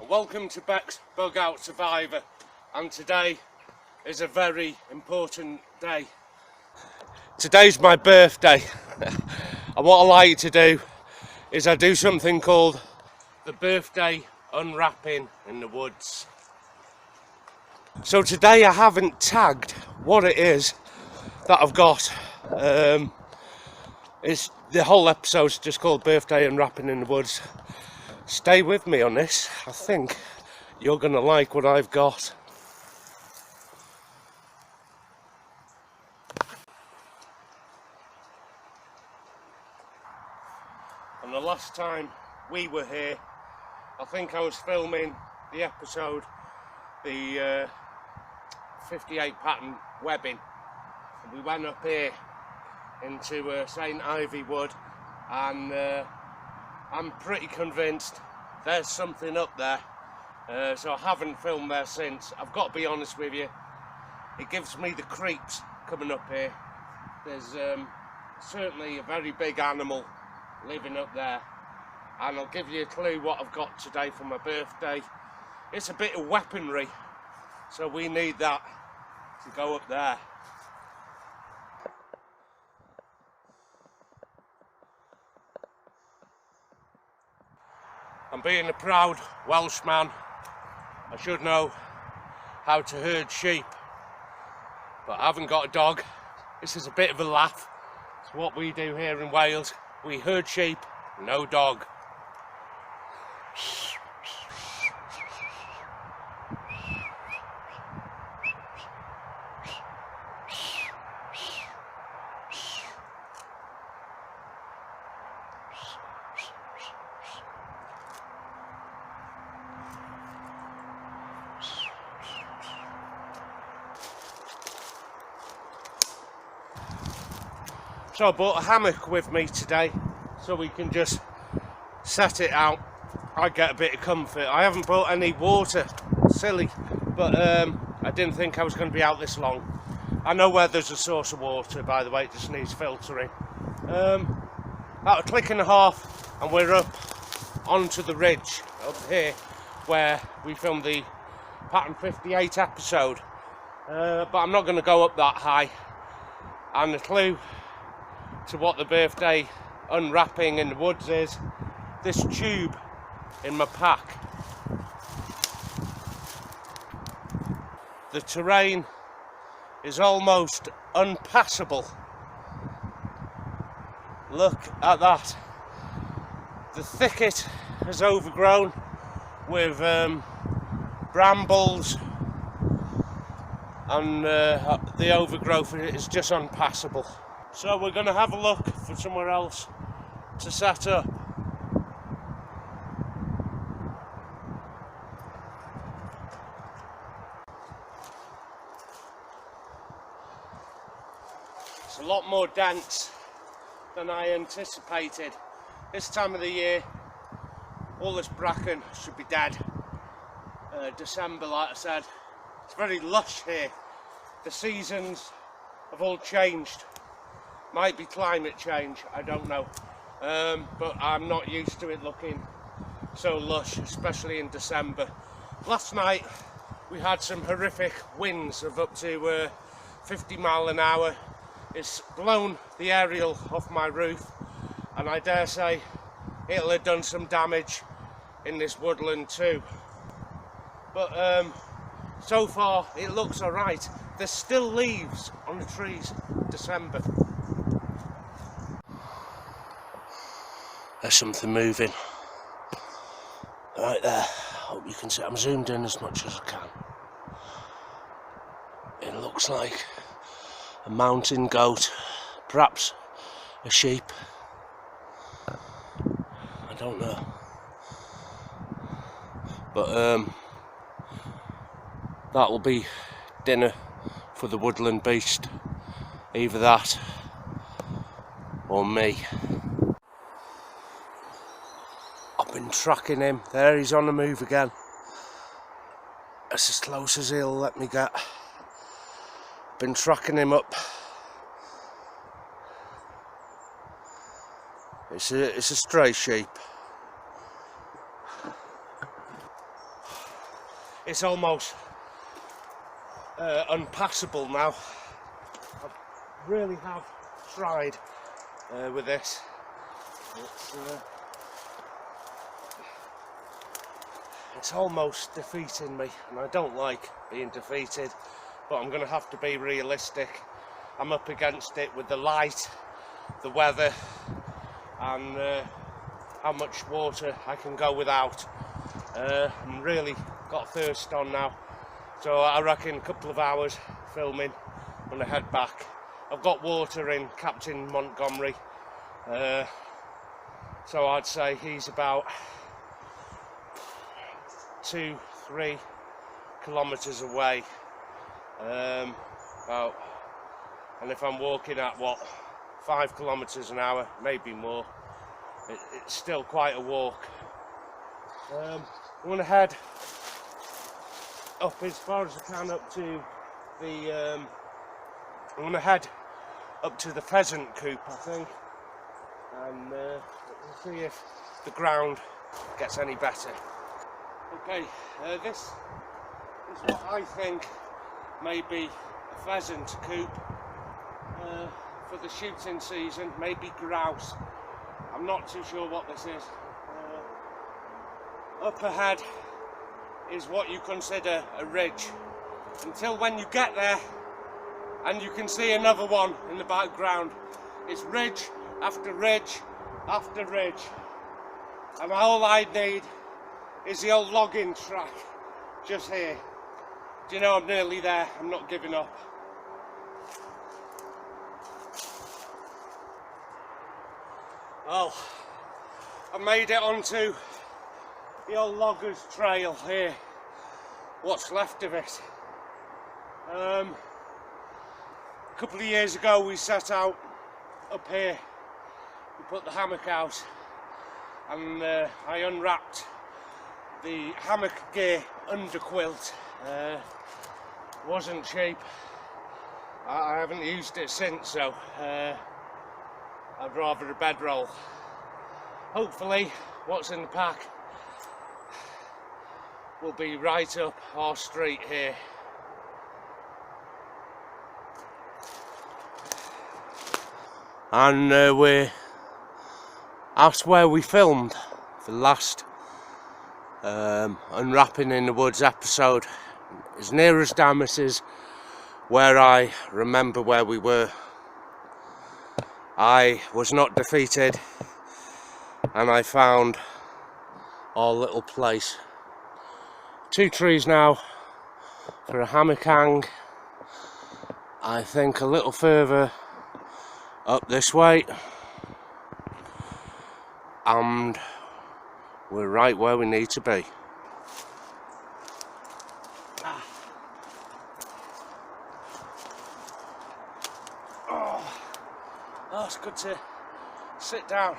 Welcome to bexbugoutsurvivor, and today is a very important day. Today's my birthday and what I like to do is I do something called the Birthday Unwrapping in the woods. So today I haven't tagged what it is that I've got. It's the whole episode's just called Birthday Unwrapping in the woods. Stay with me on this. I think you're gonna like what I've got. And the last time we were here, I think I was filming the episode, the 58 pattern webbing. And we went up here into St Ivy Wood, and I'm pretty convinced there's something up there. So I haven't filmed there since. I've got to be honest with you, it gives me the creeps coming up here. There's certainly a very big animal living up there, and I'll give you a clue what I've got today for my birthday. It's a bit of weaponry, so we need that to go up there. And being a proud Welshman, I should know how to herd sheep, but I haven't got a dog. This is a bit of a laugh. It's what we do here in Wales. We herd sheep, no dog. So I bought a hammock with me today, so we can just set it out. I get a bit of comfort. I haven't bought any water, silly, but I didn't think I was going to be out this long. I know where there's a source of water, by the way, it just needs filtering. About a click and a half and we're up onto the ridge up here where we filmed the Pattern 58 episode, but I'm not going to go up that high. And the clue to what the birthday unwrapping in the woods is this tube in my pack. The terrain is almost unpassable. Look at that. The thicket has overgrown with brambles, and the overgrowth is just unpassable. So we're going to have a look for somewhere else to set up. It's a lot more dense than I anticipated. This time of the year, all this bracken should be dead. December, like I said, it's very lush here. The seasons have all changed. Might be climate change, I don't know, but I'm not used to it looking so lush, especially in December. Last night we had some horrific winds of up to 50 miles an hour. It's blown the aerial off my roof, and I dare say it'll have done some damage in this woodland too. But so far it looks alright. There's still leaves on the trees, December. There's something moving right there. Hope you can see. I'm zoomed in as much as I can. It looks like a mountain goat, perhaps a sheep. I don't know, but that'll be dinner for the woodland beast. Either that or me. I've been tracking him. There, he's on the move again. That's as close as he'll let me get. Been tracking him up. It's a stray sheep. it's almost unpassable now. I really have tried with this. It's almost defeating me, and I don't like being defeated, but I'm going to have to be realistic. I'm up against it with the light, the weather, and how much water I can go without. I'm really got thirst on now, so I reckon a couple of hours filming when I head back. I've got water in Captain Montgomery, so I'd say he's about 2-3 kilometers away, and if I'm walking at 5 kilometers an hour, maybe more, it's still quite a walk. I'm going to head up as far as I can up to the I'm going to head up to the pheasant coop, I think, and we'll see if the ground gets any better. Okay, this is what I think may be a pheasant coop for the shooting season, maybe grouse. I'm not too sure what this is. Up ahead is what you consider a ridge, until when you get there and you can see another one in the background. It's ridge after ridge after ridge, and all I need is the old logging track just here. Do you know, I'm nearly there, I'm not giving up. Well, I made it onto the old loggers trail here, what's left of it. A couple of years ago we set out up here, we put the hammock out, and I unwrapped the hammock gear under quilt. Wasn't cheap. I haven't used it since, so I'd rather a bedroll. Hopefully what's in the pack will be right up our street here. And that's where we filmed the last Unwrapping in the Woods episode. As near as Damas is where I remember where we were. I was not defeated, and I found our little place. 2 trees now for a hammock hang. I think a little further up this way, and we're right where we need to be. Oh, it's good to sit down.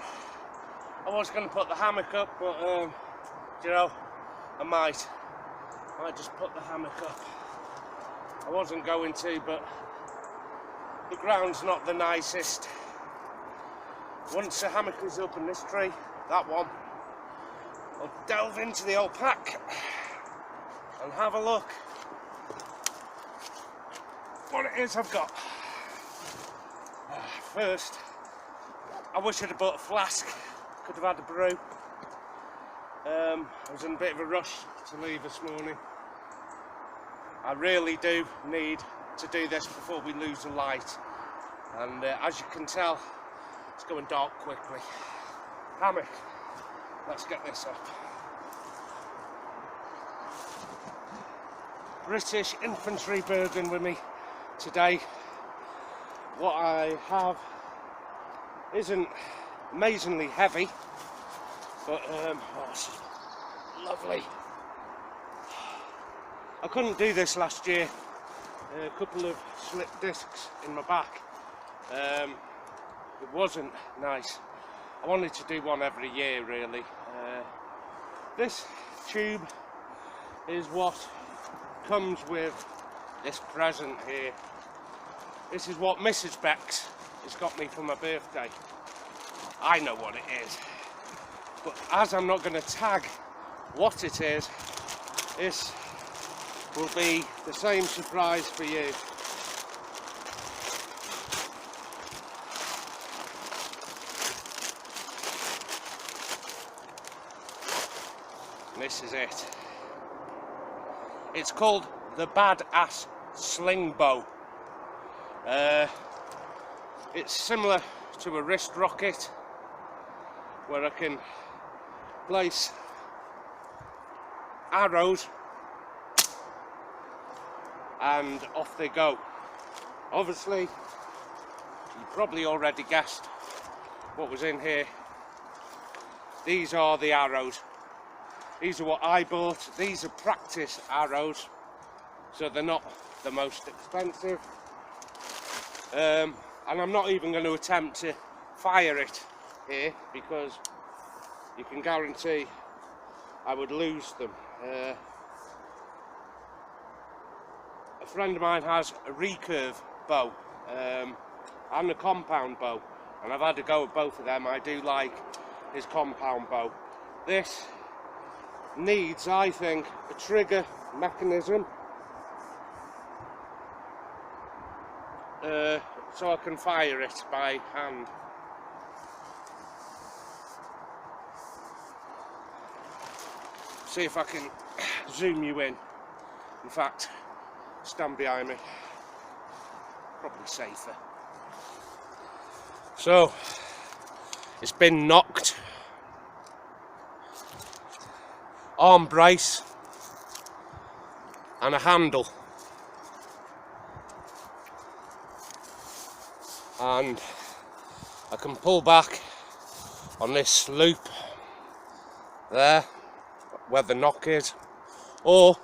I was going to put the hammock up, but you know, I might just put the hammock up. I wasn't going to, but the ground's not the nicest. Once the hammock is up in this tree, that one, I'll delve into the old pack and have a look what it is I've got. First, I wish I'd have bought a flask, could have had a brew. I was in a bit of a rush to leave this morning. I really do need to do this before we lose the light, and as you can tell, it's going dark quickly. Hammock, let's get this up. British Infantry Bergen with me today. What I have isn't amazingly heavy, but oh, it's lovely. I couldn't do this last year. A couple of slipped discs in my back. It wasn't nice. I wanted to do one every year, really. This tube is what comes with this present here. This is what Mrs. Bex has got me for my birthday. I know what it is, but as I'm not going to tag what it is, this will be the same surprise for you. And this is it. It's called the Badass Sling Bow. It's similar to a wrist rocket, where I can place arrows and off they go. Obviously, you probably already guessed what was in here. These are the arrows. These are what I bought. These are practice arrows, so they're not the most expensive. And I'm not even going to attempt to fire it here, because you can guarantee I would lose them. A friend of mine has a recurve bow and a compound bow, and I've had to go with both of them. I do like his compound bow. This needs, I think, a trigger mechanism so I can fire it by hand. See if I can zoom you in. In fact, stand behind me, probably safer. So, it's been knocked. Arm brace and a handle, and I can pull back on this loop there where the knock is, or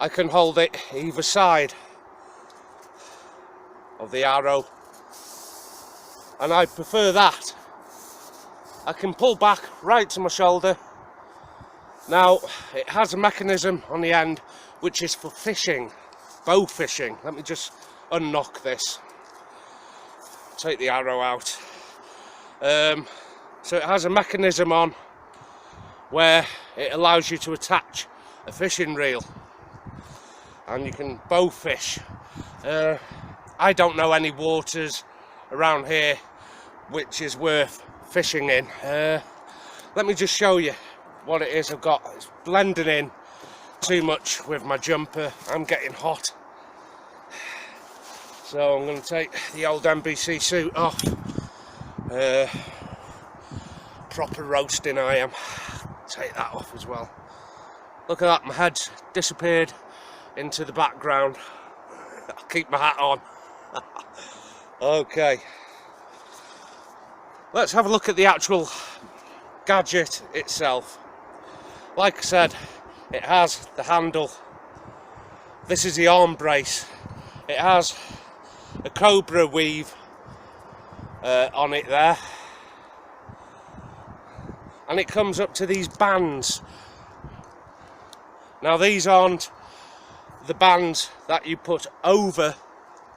I can hold it either side of the arrow, and I prefer that. I can pull back right to my shoulder. Now, it has a mechanism on the end which is for fishing, bow fishing. Let me just unknock this, take the arrow out. So it has a mechanism on where it allows you to attach a fishing reel, and you can bow fish. I don't know any waters around here which is worth fishing in. Let me just show you what it is I've got. It's blending in too much with my jumper. I'm getting hot, so I'm going to take the old NBC suit off. Proper roasting I am. Take that off as well. Look at that, my head's disappeared into the background. I'll keep my hat on. Okay, let's have a look at the actual gadget itself. Like I said, it has the handle. This is the arm brace. It has a cobra weave on it there, and it comes up to these bands. Now, these aren't the bands that you put over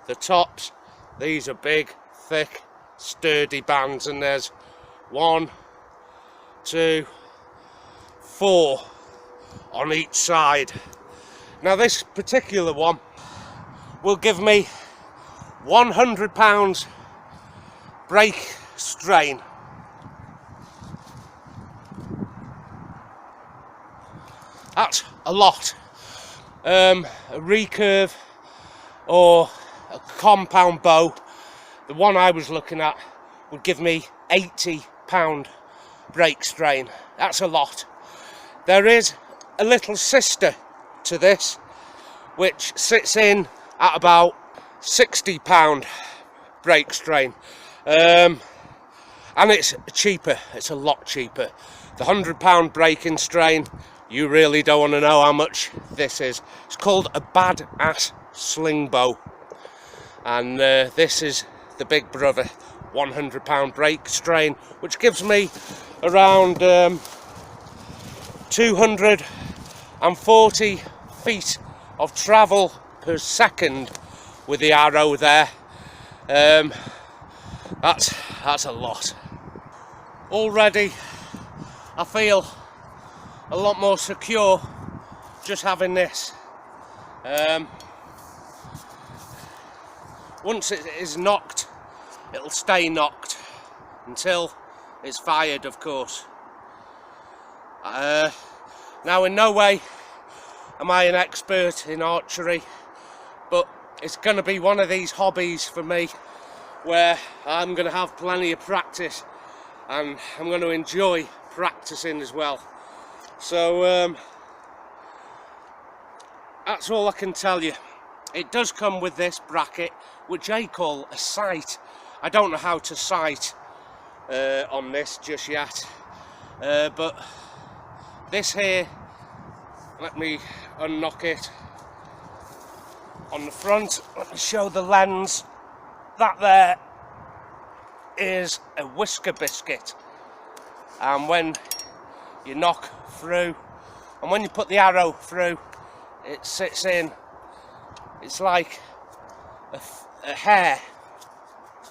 the tops. These are big, thick, sturdy bands, and there's 1, 2, 4 on each side. Now, this particular one will give me 100 pounds break strain. That's a lot. A recurve or a compound bow, the one I was looking at, would give me 80 pound break strain. That's a lot. There is a little sister to this which sits in at about 60 pound break strain, and it's cheaper. It's a lot cheaper. The 100 pound breaking strain, you really don't want to know how much this is. It's called a Badass Sling Bow, and this is the big brother, 100 pound break strain, which gives me around 240 feet of travel per second with the arrow there. That's a lot. Already I feel a lot more secure just having this Once it is knocked, it'll stay knocked until it's fired, of course. Now, in no way am I an expert in archery, but it's going to be one of these hobbies for me where I'm going to have plenty of practice, and I'm going to enjoy practicing as well. So that's all I can tell you. It does come with this bracket, which I call a sight. I don't know how to sight on this just yet, but this here, let me unlock it. On the front, let me show the lens. That there is a whisker biscuit, and when you knock through, and when you put the arrow through, it sits in. It's like a hair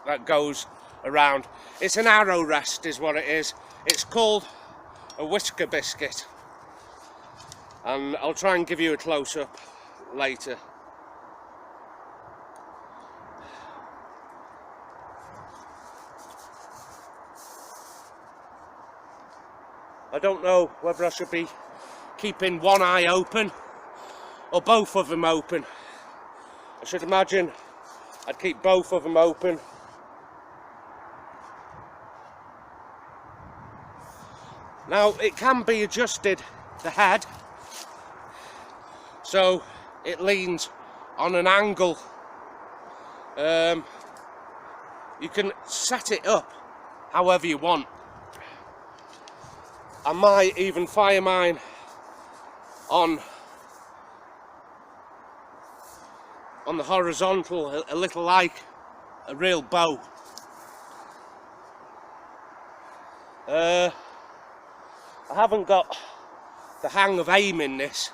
that goes around. It's an arrow rest is what it is. It's called a whisker biscuit, and I'll try and give you a close-up later. I don't know whether I should be keeping one eye open or both of them open. I should imagine I'd keep both of them open. Now, it can be adjusted, the head, so it leans on an angle. You can set it up however you want. I might even fire mine on the horizontal, a little like a real bow. I haven't got the hang of aiming this,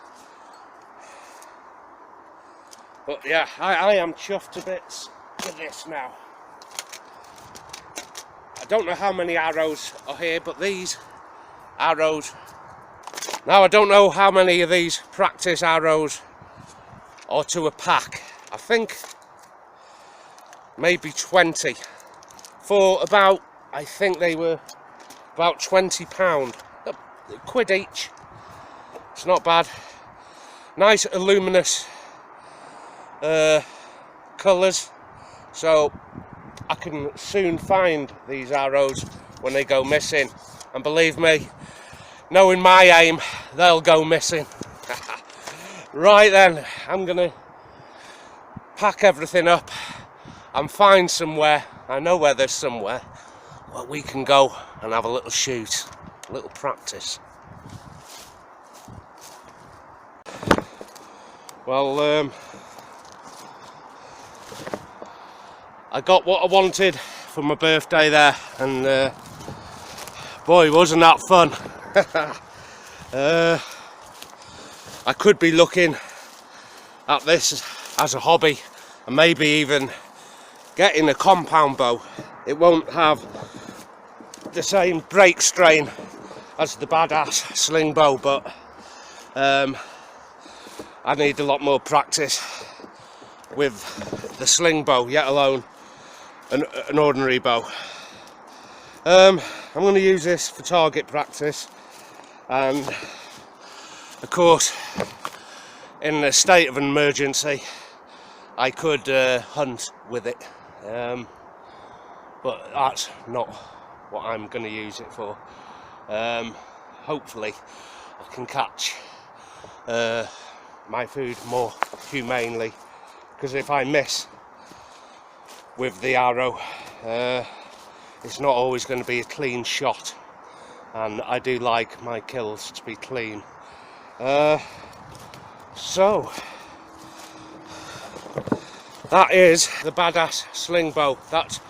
but yeah, I am chuffed to bits with this now. I don't know how many arrows are here, but these arrows, now I don't know how many of these practice arrows are to a pack. I think maybe 20 for about, I think they were about £20, a quid each. It's not bad. Nice luminous colours, so I can soon find these arrows when they go missing, and believe me, knowing my aim, they'll go missing. Right then, I'm gonna pack everything up and find somewhere, I know where there's somewhere, where we can go and have a little shoot, a little practice. Well, I got what I wanted for my birthday there, and boy, wasn't that fun. I could be looking at this as a hobby, and maybe even getting a compound bow. It won't have the same break strain as the badass sling bow, but I need a lot more practice with the sling bow, yet alone an ordinary bow. I'm going to use this for target practice, and of course in a state of an emergency I could hunt with it, but that's not what I'm going to use it for. Hopefully I can catch my food more humanely, because if I miss with the arrow, it's not always going to be a clean shot, and I do like my kills to be clean. So that is the badass sling bow. That's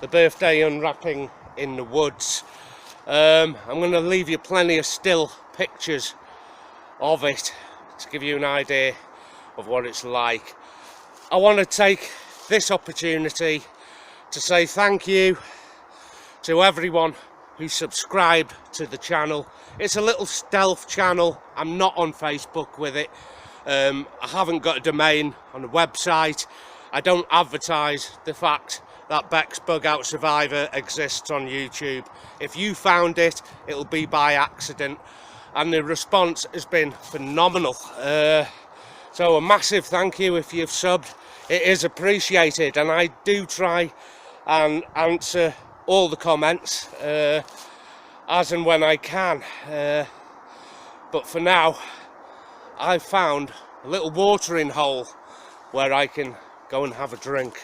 the Birthday Unwrapping in the woods. I'm going to leave you plenty of still pictures of it to give you an idea of what it's like. I want to take this opportunity to say thank you to everyone who subscribed to the channel. It's a little stealth channel. I'm not on Facebook with it. I haven't got a domain on the website. I don't advertise the fact that bexbugoutsurvivor exists on YouTube. If you found it, it'll be by accident, and the response has been phenomenal. So a massive thank you if you've subbed. It is appreciated, and I do try and answer all the comments as and when I can. But for now, I've found a little watering hole where I can go and have a drink.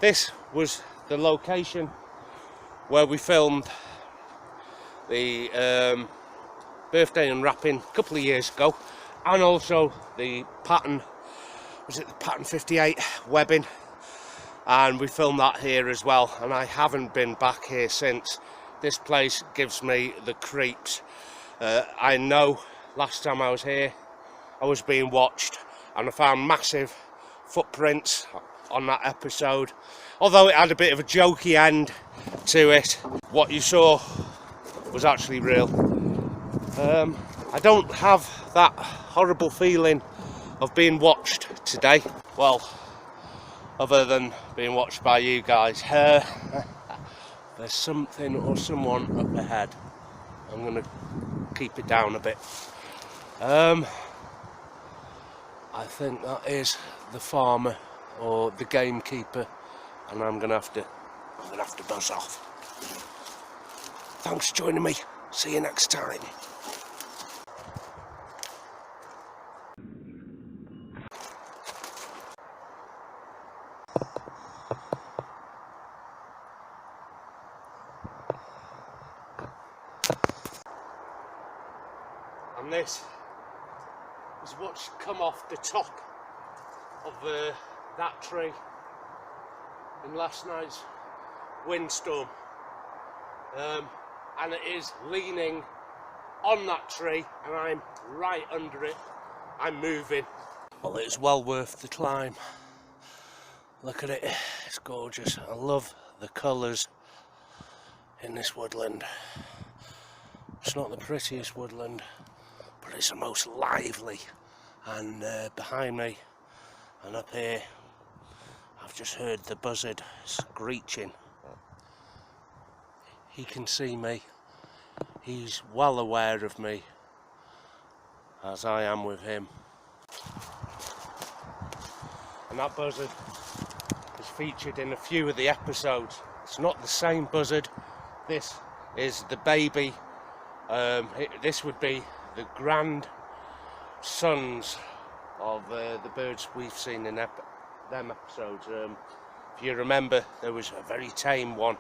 This was the location where we filmed the Birthday Unwrapping a couple of years ago, and also the pattern, was it the pattern 58 webbing, and we filmed that here as well, and I haven't been back here since. This place gives me the creeps. I know last time I was here I was being watched, and I found massive footprints on that episode, although it had a bit of a jokey end to it. What you saw was actually real. I don't have that horrible feeling of being watched today, well, other than being watched by you guys. There's something or someone up ahead. I'm going to keep it down a bit. I think that is the farmer or the gamekeeper, and I'm gonna have to buzz off. Thanks for joining me. See you next time. And this is what's come off the top of that tree in last night's windstorm, and it is leaning on that tree, and I'm right under it. I'm moving. Well, it's well worth the climb. Look at it, it's gorgeous. I love the colours in this woodland. It's not the prettiest woodland, but it's the most lively. And behind me and up here, I've just heard the buzzard screeching. He can see me. He's well aware of me, as I am with him. And that buzzard is featured in a few of the episodes. It's not the same buzzard. This is the baby. This would be the grandsons of the birds we've seen in them episodes. If you remember, there was a very tame one,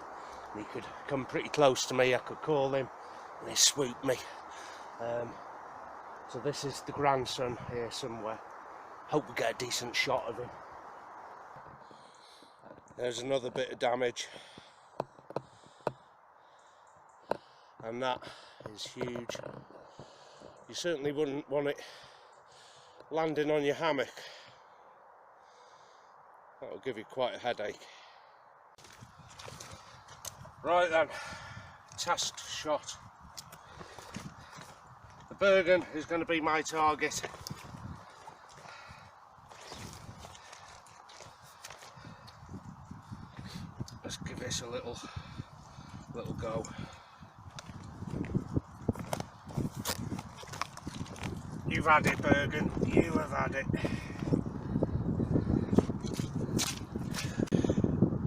and he could come pretty close to me. I could call him and he'd swoop me. So this is the grandson here somewhere. Hope we get a decent shot of him. There's another bit of damage, and that is huge. You certainly wouldn't want it landing on your hammock. That'll give you quite a headache. Right then, test shot. The Bergen is going to be my target. Let's give this a little go. You've had it, Bergen. You have had it.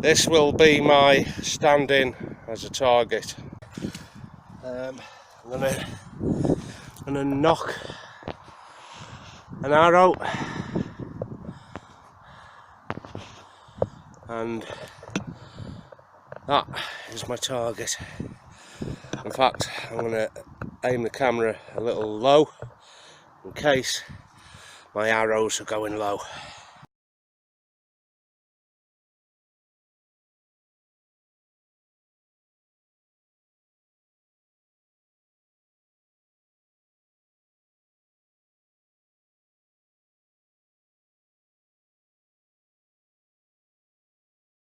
This will be my stand-in as a target. I'm gonna knock an arrow, and that is my target. In fact, I'm gonna aim the camera a little low in case my arrows are going low.